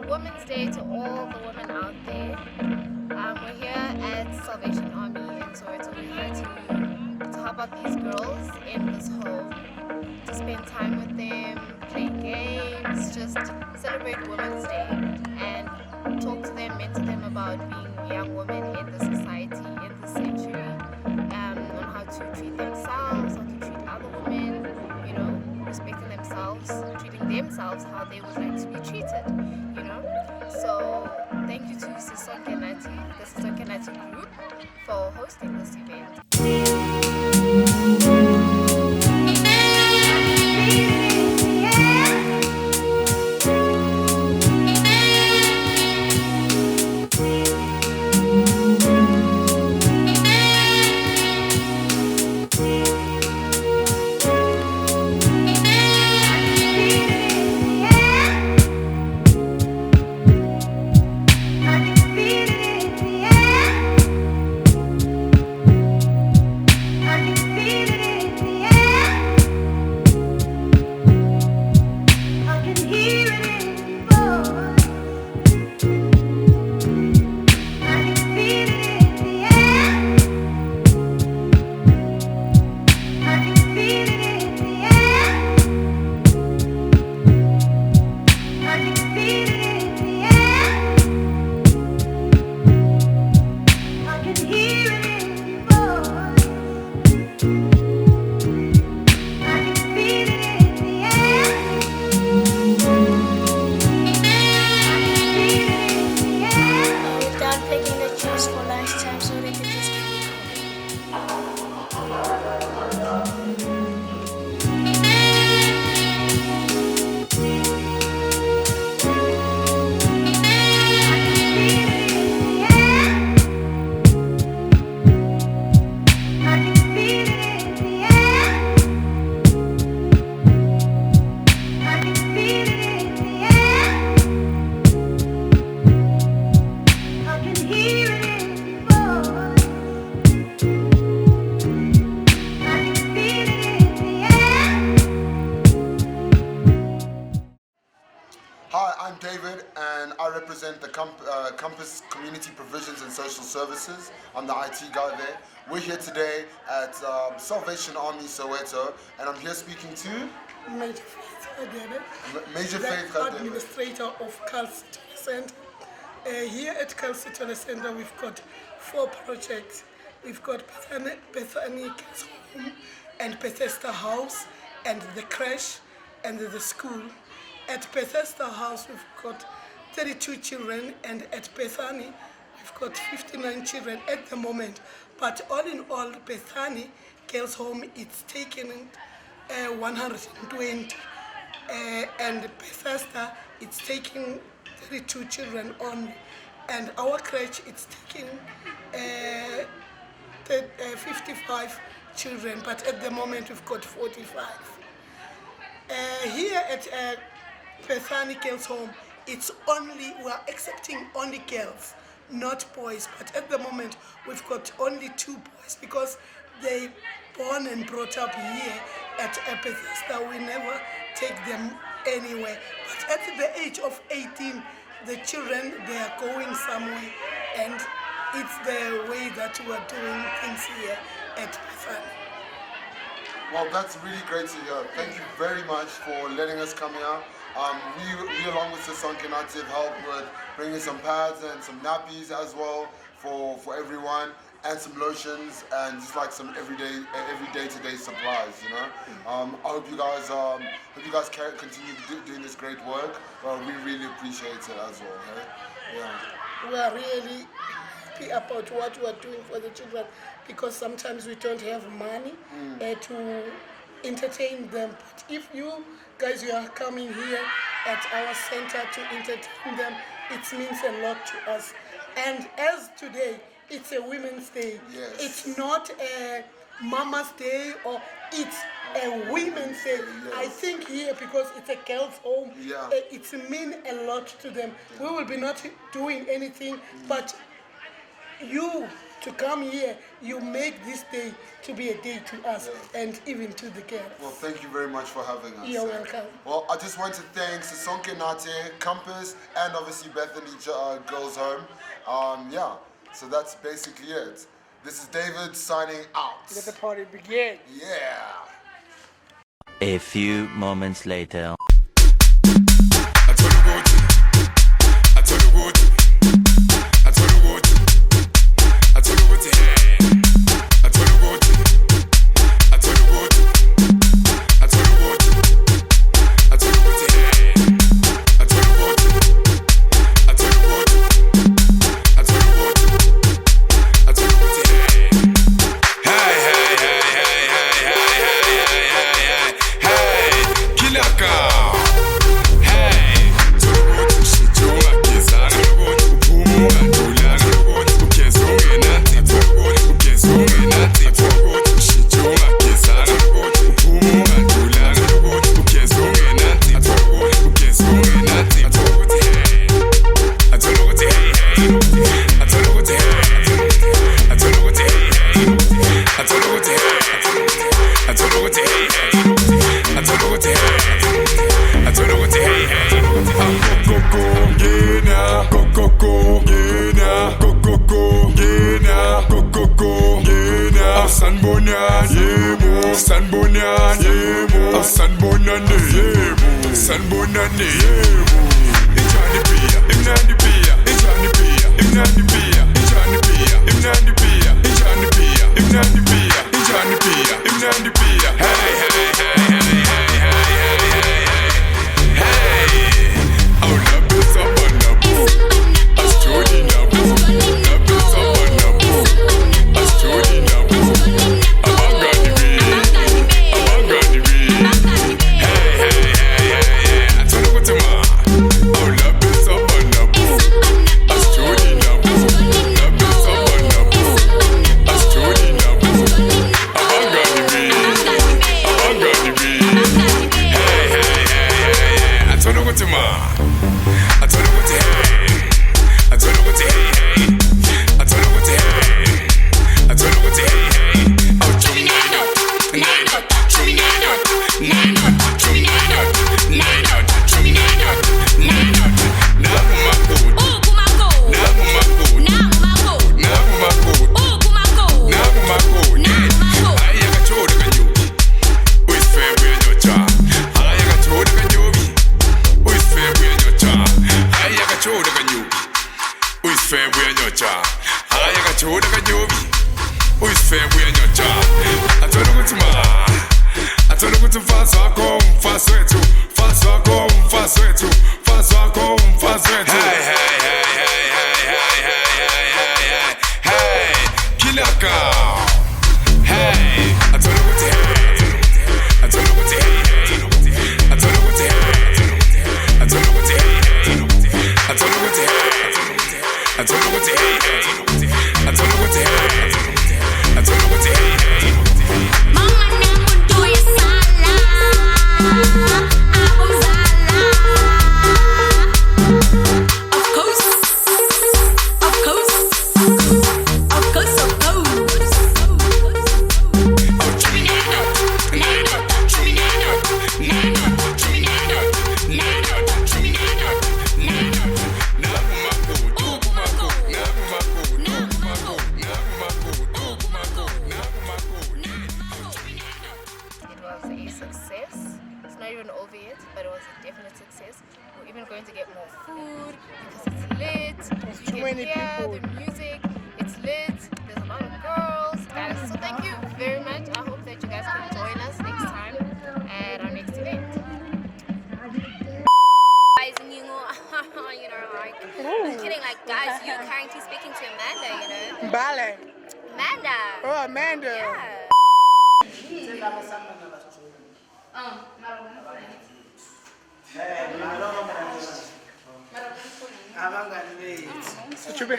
Women's Day to all the women out there. We're here at Salvation Army in Soweto. We're here to help out these girls in this home, to spend time with them, play games, just celebrate Women's Day and talk to them, mentor them about being young women in the society, in the century, on how to treat themselves, how to treat other women, respecting themselves, treating themselves how they would like to be treated. So thank you to Sisonke Nati, the Sisonke Nati group, for hosting this event. Without picking the juice for lunchtime so they could just keep Hi, I'm David, and I represent the Compass Community Provisions and Social Services. I'm the IT guy there. We're here today at Salvation Army Soweto, and I'm here speaking to Major Faith Hadebe, Major the Faith Hadebe. administrator of Calcitola Center. Here at Calcitola Center, we've got 4 projects. We've got Bethany Kids Home and Bethesda House and the creche and the school. At Bethesda House, we've got 32 children, and at Bethany, we've got 59 children at the moment. But all in all, Bethany Girls Home, it's taken 120, and Bethesda, it's taking 32 children only. And our creche, it's taking 55 children, but at the moment we've got 45. Here at Bethany Girls Home, we're accepting only girls, not boys. But at the moment, we've got only 2 boys because they born and brought up here at Bethesda. We never take them anywhere. But at the age of 18, the children, they are going somewhere, and it's the way that we're doing things here at Bethany. Well, that's really great to hear. Thank you very much for letting us come here. We along with Sisonke Nati have helped with bringing some pads and some nappies as well for everyone, and some lotions and just like some everyday to day supplies. I hope you guys continue doing this great work. We really appreciate it as well. Yeah. We are really happy about what we are doing for the children, because sometimes we don't have money to entertain them. But if you guys, you are coming here at our center to entertain them, it means a lot to us. And as today, it's a Women's Day. Yes. It's not a Mama's Day, or it's a Women's Day. Yes. I think here, because it's a girls' home, Yeah. it means a lot to them. We will be not doing anything, but you to come here, you make this day to be a day to us and even to the girls. Well, thank you very much for having us. You're welcome. Well, I just want to thank Sisonke Nate, Compass, and obviously Bethany Girls Home. Yeah, so that's basically it. This is David signing out. Let the party begin. Yeah. A few moments later.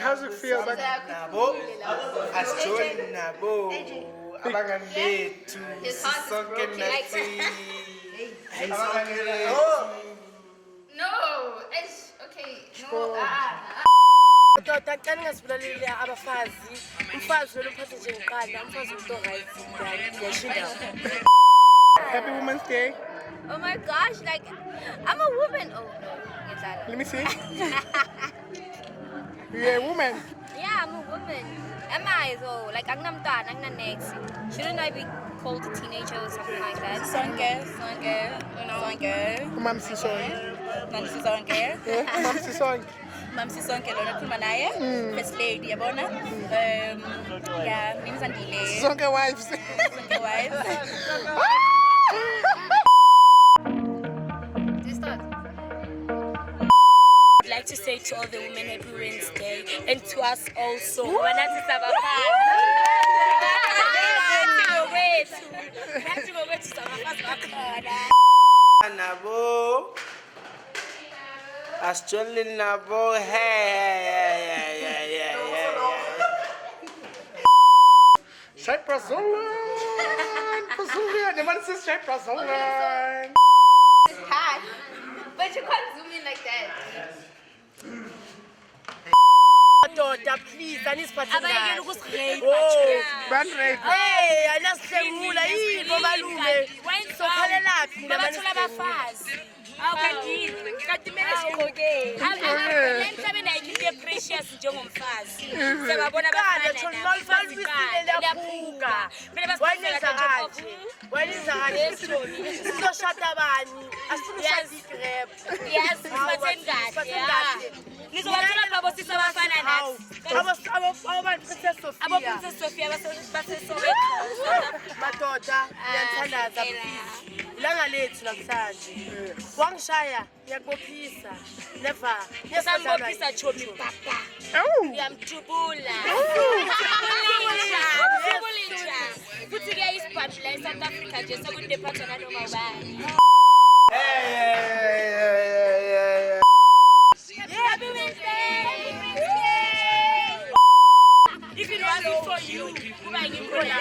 How's it feel? Nabo, Astrid Nabo, Abangan Day to Sunken Nati. No, it's okay. No, madoda xa ningazibulaleli abafazi umfazi lolu mphathe njengeqanda umfazi umuntu right yashindawo. Happy Women's Day. Oh my gosh, like, I'm a woman. Oh no, ngiyadlala. Let me see. You're a woman. Yeah, I'm a woman. Am I though? Like, anginamntwana, anginanext. Shouldn't I be called a teenager or something like that? Sonke. Umam Sisonke. Mamsi Sonke. Umam Sisonke. Mamsi Sonke lona khuluma naye. First lady yabona. Yeah, mina Sandile. Sisonke wives. Sonke wives. Do you start? I'd like to say to all the women Happy Women's Day and to us also. Nabo, Australian Nabo, hey. Cyprus Zolan. The man says Cyprus Zolan. Hi. But you can't zoom in like that. Madoda, please, anisiphathele ukusirate. Oh, man rape. Hey, anasihlengula yini bobalume. Sokhalelaphi Babathola abafazi. Awukandini. Kanti mina sigqokeni. Emhlabeni ayikho into precious njengomfazi. Siyababona abafazi. Sizoshada bani? Asifuna igrab. Yes, sibatheni kahle. Nizobathola babo sisi abafana nathi. Princess Sophia. Abo-Princess Sophia baseSoweto. Madoda, ngiyathandaza please. Ilanga lethu namhlanje. Wangishaya, ngiyakubophisa. Never. Ngisambophisa chomi papa. Ngiyamthubula. Ngiyamthubulisha. Futhi ke isibhamu la eSouth Africa nje sekudephatha nanoma ubani. Hey. Happy Wednesday! If it wasn't for you, kuba ngikho la.